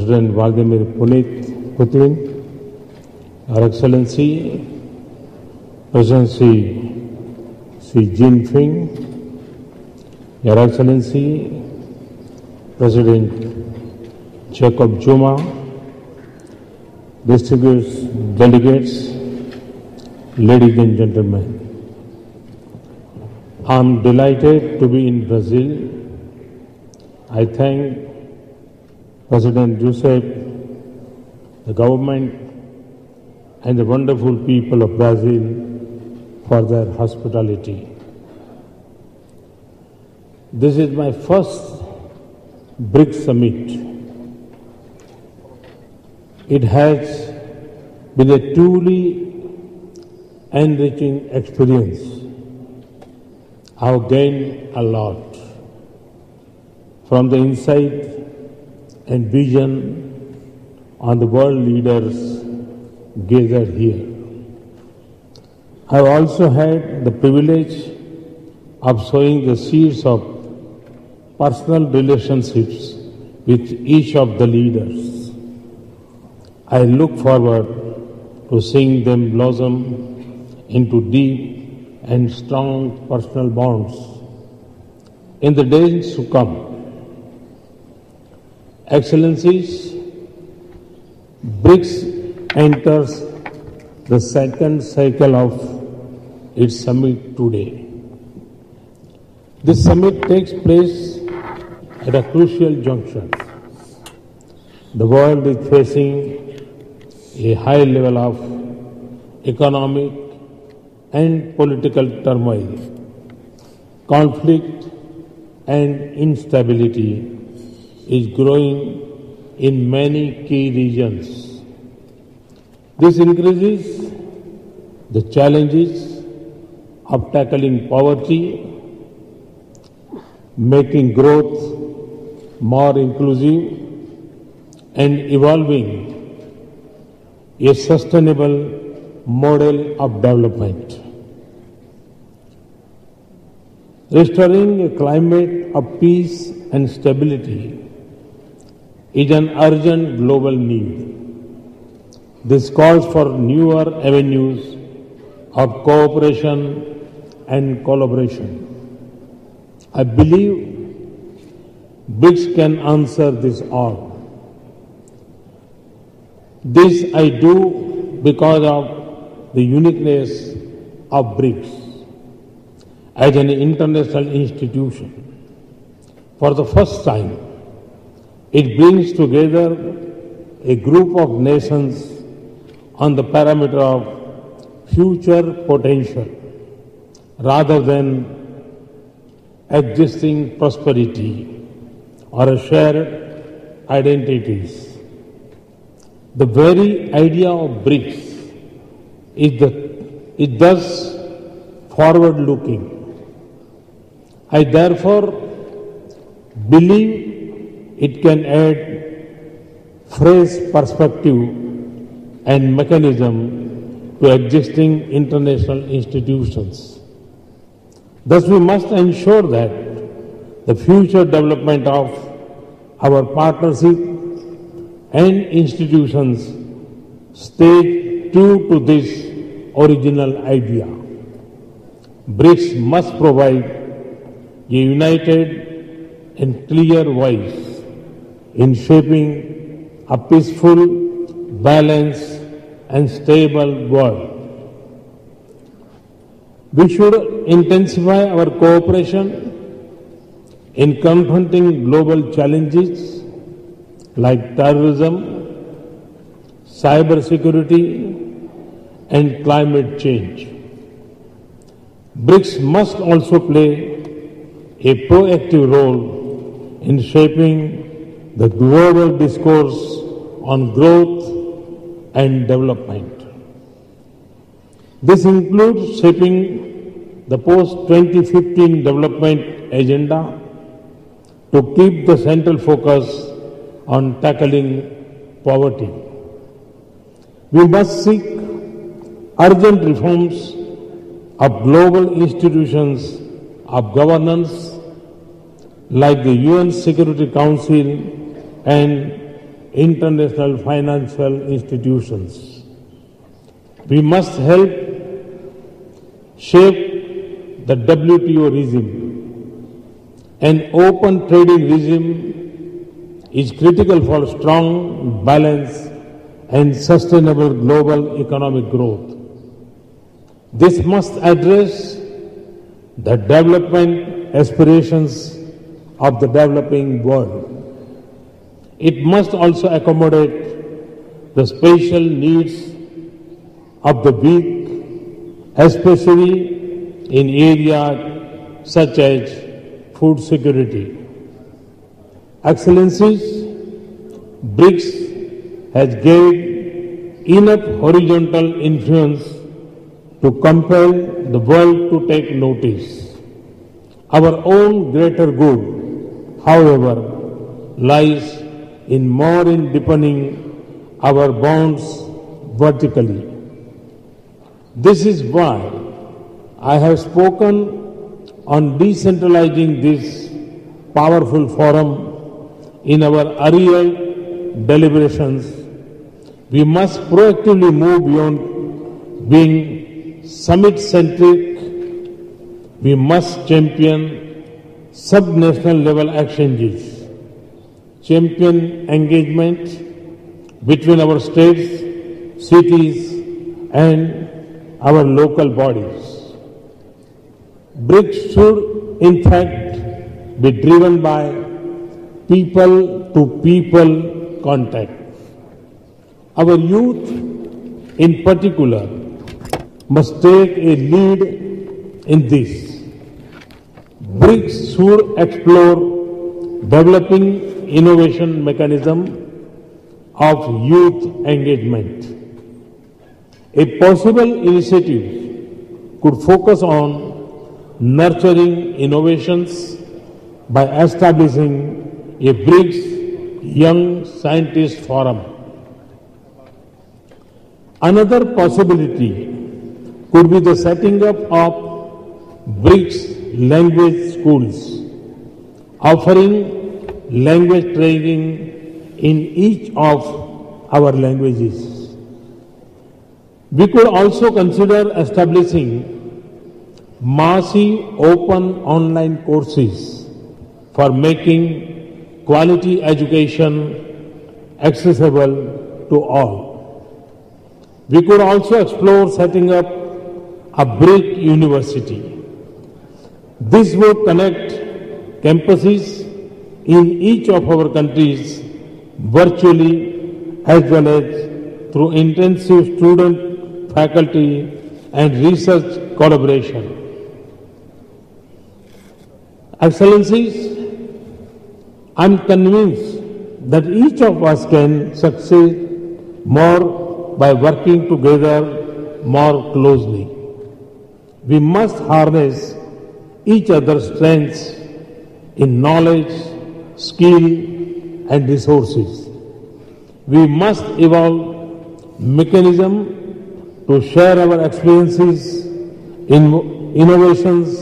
President Vladimir Putin, Her Excellency President Xi Jinping, Your Excellency President Jacob Zuma, distinguished delegates, ladies and gentlemen, I am delighted to be in Brazil. I thank President Joseph, the government and the wonderful people of Brazil for their hospitality. This is my first BRICS summit. It has been a truly enriching experience. I have gained a lot from the insight and vision on the world leaders gathered here. I have also had the privilege of sowing the seeds of personal relationships with each of the leaders. I look forward to seeing them blossom into deep and strong personal bonds in the days to come. Excellencies, BRICS enters the second cycle of its summit today. This summit takes place at a crucial juncture. The world is facing a high level of economic and political turmoil, conflict and instability is growing in many key regions. This increases the challenges of tackling poverty, making growth more inclusive, and evolving a sustainable model of development. Restoring a climate of peace and stability is an urgent global need. This calls for newer avenues of cooperation and collaboration. I believe BRICS can answer this all. This I do because of the uniqueness of BRICS as an international institution. For the first time, it brings together a group of nations on the parameter of future potential rather than existing prosperity or shared identities. The very idea of BRICS is thus forward-looking. I therefore believe it can add fresh perspective and mechanism to existing international institutions. Thus, we must ensure that the future development of our partnership and institutions stay true to this original idea. BRICS must provide a united and clear voice in shaping a peaceful, balanced and stable world. We should intensify our cooperation in confronting global challenges like terrorism, cybersecurity and climate change. BRICS must also play a proactive role in shaping the global discourse on growth and development. This includes shaping the post-2015 development agenda to keep the central focus on tackling poverty. We must seek urgent reforms of global institutions of governance like the UN Security Council and international financial institutions. We must help shape the WTO regime. An open trading regime is critical for strong, balanced, and sustainable global economic growth. This must address the development aspirations of the developing world. It must also accommodate the special needs of the weak, especially in areas such as food security. Excellencies, BRICS has gained enough horizontal influence to compel the world to take notice. Our own greater good, however, lies in more in deepening our bonds vertically. This is why I have spoken on decentralizing this powerful forum in our earlier deliberations. We must proactively move beyond being summit-centric. We must champion sub-national level exchanges, champion engagement between our states, cities, and our local bodies. BRICS should, in fact, be driven by people-to-people contact. Our youth, in particular, must take a lead in this. BRICS should explore developing innovation mechanism of youth engagement. A possible initiative could focus on nurturing innovations by establishing a BRICS Young Scientist Forum. Another possibility could be the setting up of BRICS language schools, offering language training in each of our languages. We could also consider establishing massive open online courses for making quality education accessible to all. We could also explore setting up a BRIC university. This would connect campuses in each of our countries virtually as well as through intensive student, faculty and research collaboration. Excellencies, I am convinced that each of us can succeed more by working together more closely. We must harness each other's strengths in knowledge, skill and resources. We must evolve mechanisms to share our experiences in innovations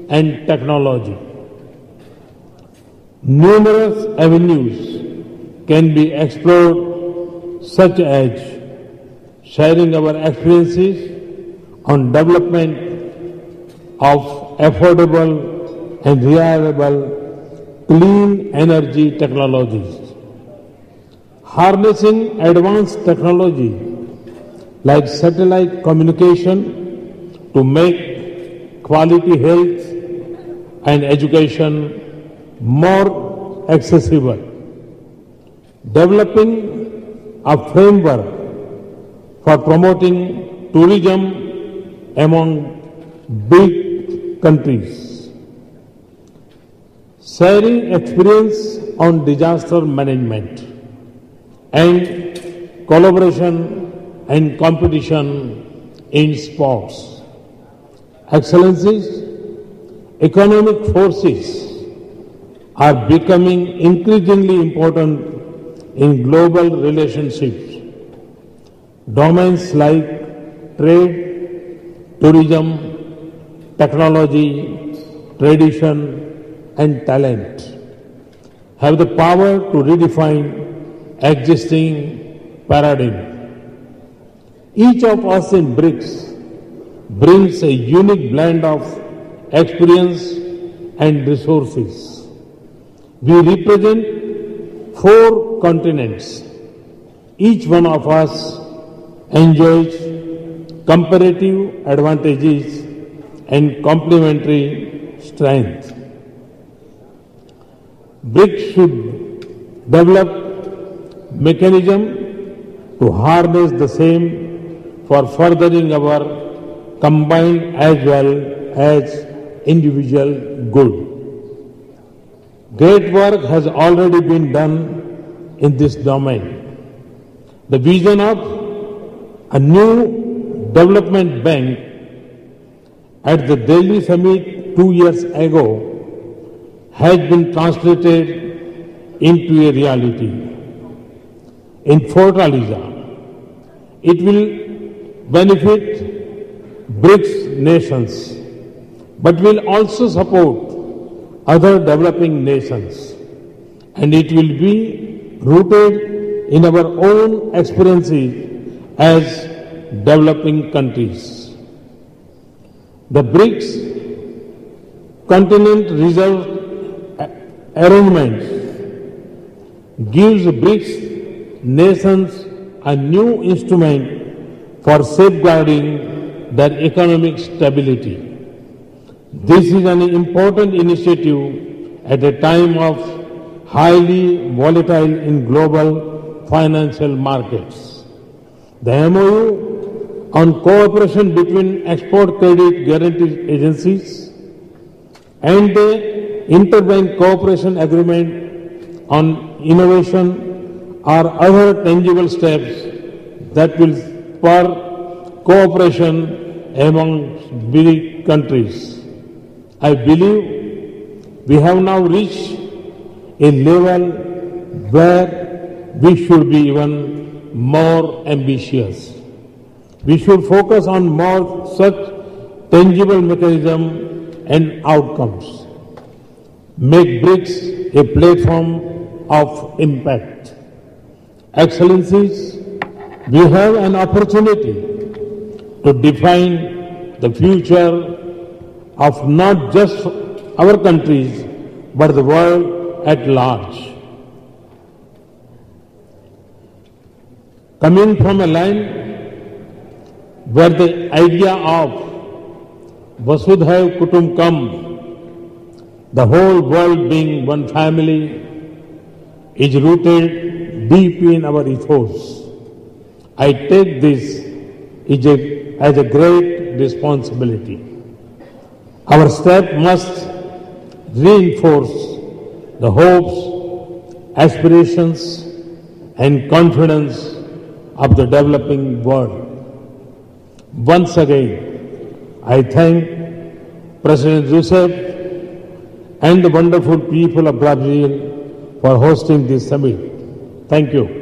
and technology. Numerous avenues can be explored, such as sharing our experiences on development of affordable and reliable clean energy technologies, harnessing advanced technology like satellite communication to make quality health and education more accessible, developing a framework for promoting tourism among big countries, sharing experience on disaster management and collaboration and competition in sports. Excellencies, economic forces are becoming increasingly important in global relationships. Domains like trade, tourism, technology, tradition and talent have the power to redefine existing paradigm. Each of us in BRICS brings a unique blend of experience and resources. We represent 4 continents. Each one of us enjoys comparative advantages and complementary strength. BRICS should develop mechanism to harness the same for furthering our combined as well as individual good. Great work has already been done in this domain. The vision of a new development bank at the Delhi summit 2 years ago has been translated into a reality. In Fortaleza, it will benefit BRICS nations, but will also support other developing nations, and it will be rooted in our own experiences as developing countries. The BRICS continent reserve arrangements gives BRICS nations a new instrument for safeguarding their economic stability. This is an important initiative at a time of highly volatile in global financial markets. The MOU on cooperation between export credit guarantee agencies and the interbank cooperation agreement on innovation are other tangible steps that will spur cooperation among BRICS countries. I believe we have now reached a level where we should be even more ambitious. We should focus on more such tangible mechanisms and outcomes. Make BRICS a platform of impact. Excellencies, we have an opportunity to define the future of not just our countries, but the world at large. Coming from a line where the idea of Vasudhaiv Kutumbakam, the whole world being one family, is rooted deep in our ethos, I take this as a great responsibility. Our step must reinforce the hopes, aspirations, and confidence of the developing world. Once again, I thank President Joseph and the wonderful people of Brazil for hosting this summit. Thank you.